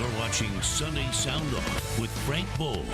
You're watching Sunday Sound Off with Frank Boal.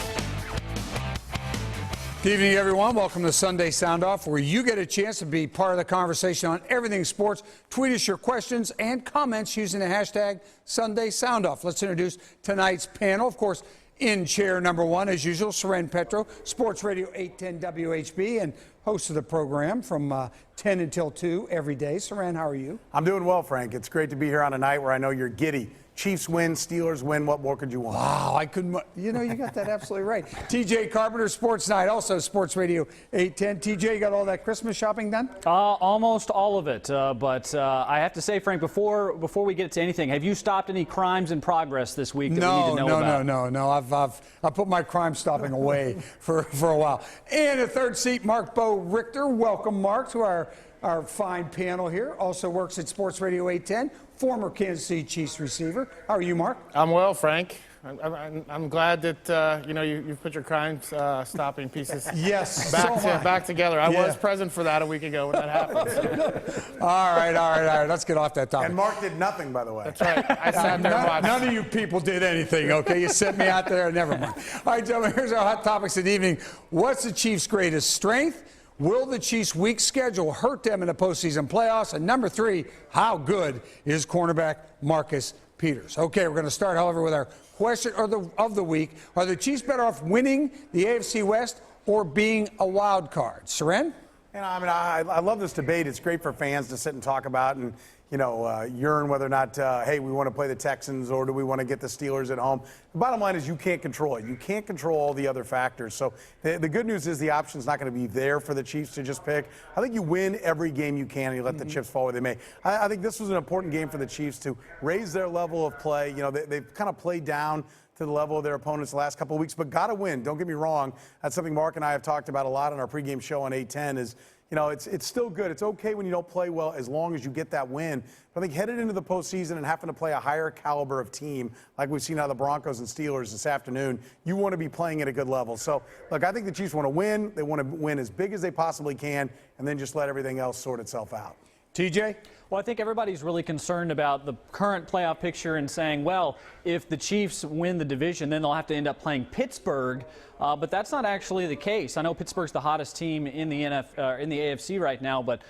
Good evening, everyone. Welcome to Sunday Sound Off, where you get a chance to be part of the conversation on everything sports. Tweet us your questions and comments using the hashtag Sunday Sound Off. Let's introduce tonight's panel. Of course, in chair number one, as usual, Seren Petro, Sports Radio 810 WHB, and host of the program from 10 until 2 every day. Seren, how are you? I'm doing well, Frank. It's great to be here on a night where I know you're giddy. Chiefs win, Steelers win. What more could you want? Wow, I couldn't. You know, you got that absolutely right. TJ Carpenter, Sports Night, also Sports Radio 810. TJ, you got all that Christmas shopping done? Almost all of it. But I have to say, Frank, before we get to anything, have you stopped any crimes in progress this week that we need to know about? No. I've put my crime stopping away for a while. And a third seat, Mark Bo Richter. Welcome, Mark, to our fine panel here. Also works at Sports Radio 810. Former Kansas City Chiefs receiver. How are you, Mark? I'm well, Frank. I'm glad that you've put your crime stopping pieces back together. I was present for that a week ago when that happened. All right. Let's get off that topic. And Mark did nothing, by the way. That's right. I sat there and watched. None of you people did anything, okay? You sent me out there. Never mind. All right, gentlemen, here's our hot topics of the evening. What's the Chiefs' greatest strength? Will the Chiefs' weak schedule hurt them in the postseason playoffs? And number three, how good is cornerback Marcus Peters? Okay, we're going to start, however, with our question of the week. Are the Chiefs better off winning the AFC West or being a wild card? Seren? I love this debate. It's great for fans to sit and talk about and, yearn whether or not, hey, we want to play the Texans or do we want to get the Steelers at home. The bottom line is you can't control it. You can't control all the other factors. So the good news is the option's not going to be there for the Chiefs to just pick. I think you win every game you can and you let the chips fall where they may. I think this was an important game for the Chiefs to raise their level of play. They've kind of played down to the level of their opponents the last couple of weeks, but got to win. Don't get me wrong. That's something Mark and I have talked about a lot on our pregame show on 810 is, it's still good. It's okay when you don't play well as long as you get that win. But I think headed into the postseason and having to play a higher caliber of team like we've seen out of the Broncos and Steelers this afternoon, you want to be playing at a good level. So, look, I think the Chiefs want to win. They want to win as big as they possibly can and then just let everything else sort itself out. TJ? Well, I think everybody's really concerned about the current playoff picture and saying, well, if the Chiefs win the division, then they'll have to end up playing Pittsburgh. But that's not actually the case. I know Pittsburgh's the hottest team in the AFC right now, but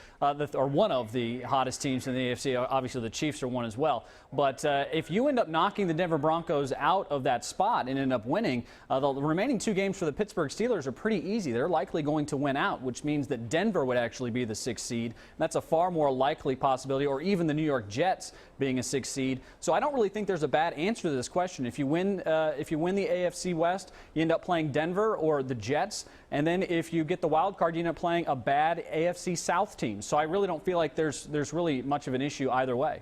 or one of the hottest teams in the AFC. Obviously, the Chiefs are one as well. But if you end up knocking the Denver Broncos out of that spot and end up winning, the remaining two games for the Pittsburgh Steelers are pretty easy. They're likely going to win out, which means that Denver would actually be the 6th seed. That's a far more likely possibility, or even the New York Jets being a 6th seed. So I don't really think there's a bad answer to this question. If you win the AFC West, you end up playing Denver or the Jets, and then if you get the wild card, you end up playing a bad AFC South team. So I really don't feel like there's really much of an issue either way.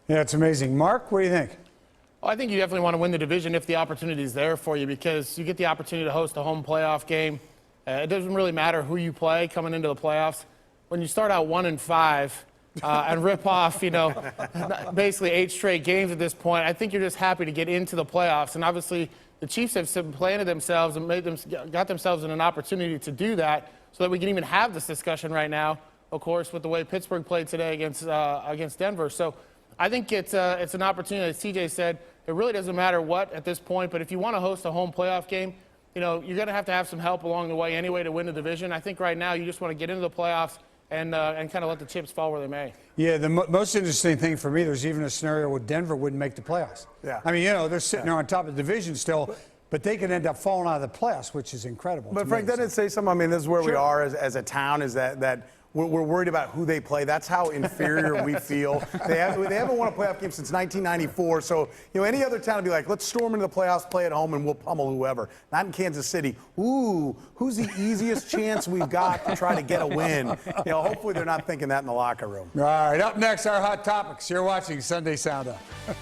Yeah, it's amazing. Mark, what do you think? Well, I think you definitely want to win the division if the opportunity is there for you because you get the opportunity to host a home playoff game. It doesn't really matter who you play coming into the playoffs. When you start out 1-5 and rip off, basically 8 straight games at this point, I think you're just happy to get into the playoffs. And obviously, the Chiefs have planted themselves and got themselves in an opportunity to do that so that we can even have this discussion right now, of course, with the way Pittsburgh played today against Denver. So I think it's an opportunity, as TJ said. It really doesn't matter what at this point, but if you want to host a home playoff game, you're going to have some help along the way anyway to win the division. I think right now you just want to get into the playoffs and kind of let the chips fall where they may. Yeah, the most interesting thing for me, there's even a scenario where Denver wouldn't make the playoffs. Yeah. I mean, they're sitting there on top of the division still, but they could end up falling out of the playoffs, which is incredible. But Frank, doesn't it say something? I mean, this is where we are as a town, is that we're worried about who they play. That's how inferior we feel. They haven't won a playoff game since 1994. So, any other town would be like, let's storm into the playoffs, play at home, and we'll pummel whoever. Not in Kansas City. Ooh, who's the easiest chance we've got to try to get a win? Hopefully they're not thinking that in the locker room. All right, up next, our hot topics. You're watching Sunday Sound Off.